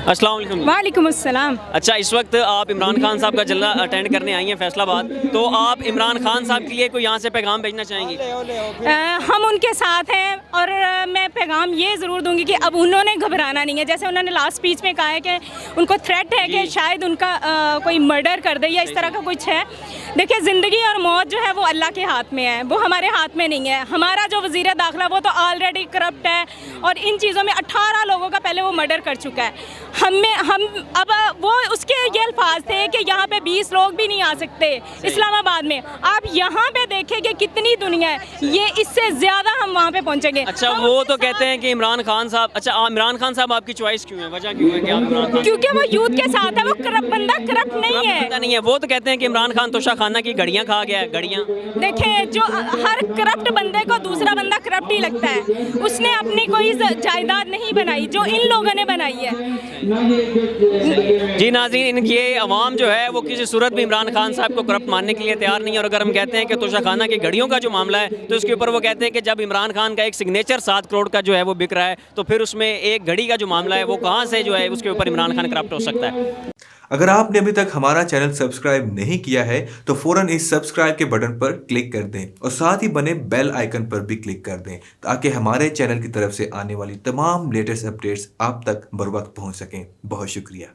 अस्सलाम वालेकुम। वालेकुम अस्सलाम। अच्छा, इस वक्त आप इमरान खान साहब का जलसा अटेंड करने आई हैं फैसलाबाद, तो आप इमरान खान साहब के लिए कोई यहाँ से पैगाम भेजना चाहेंगी? हम उनके साथ हैं और मैं पैगाम ये ज़रूर दूंगी कि अब उन्होंने घबराना नहीं है। जैसे उन्होंने लास्ट स्पीच में कहा है कि उनको थ्रेट है कि शायद उनका कोई मर्डर कर दे या इस तरह का कुछ है। देखिए, ज़िंदगी और मौत जो है वो अल्लाह के हाथ में है, वो हमारे हाथ में नहीं है। हमारा जो वज़ीर दाखिला वो तो ऑलरेडी करप्ट है और इन चीज़ों में 18 लोगों का पहले वो मर्डर कर चुका है। हम अब वो उसके ये अल्फाज थे कि यहाँ पे 20 लोग भी नहीं आ सकते इस्लामाबाद में। आप यहाँ पे देखें कि कितनी दुनिया है, ये इससे ज़्यादा हम वहाँ पे पहुँचेंगे। अच्छा, वो तो कहते हैं कि इमरान खान साहब, अच्छा इमरान खान साहब आपकी चॉइस क्यों है, वजह क्यों है कि आप इमरान खान? क्योंकि वो यूथ के साथ है, वो करप्ट बंदा करप्ट नहीं है। पता नहीं है, वो तो कहते हैं कि इमरान खान तोशा खाना की घड़ियाँ खा गया है, घड़ियाँ। देखें, जो हर करप्ट बंदे को दूसरा बंदा करप्ट ही लगता है। उसने अपनी कोई जायदाद नहीं बनाई जो इन लोगों ने बनाई है। जी नाज़रीन, इनकी ये अवाम जो है वो किसी सूरत भी इमरान खान साहब को करप्ट मानने के लिए तैयार नहीं है। और अगर हम कहते हैं कि तोशा खाना की घड़ियों का जो मामला है, तो इसके ऊपर वो कहते हैं कि जब इमरान खान का एक सिग्नेचर 7 करोड़ का जो है वो बिक रहा है, तो फिर उसमें एक घड़ी का जो मामला है वो कहाँ से जो है उसके ऊपर इमरान खान करप्ट हो सकता है। अगर आपने अभी तक हमारा चैनल सब्सक्राइब नहीं किया है तो फौरन इस सब्सक्राइब के बटन पर क्लिक कर दें और साथ ही बने बेल आइकन पर भी क्लिक कर दें ताकि हमारे चैनल की तरफ से आने वाली तमाम लेटेस्ट अपडेट्स आप तक बर वक्त पहुंच सकें। बहुत शुक्रिया।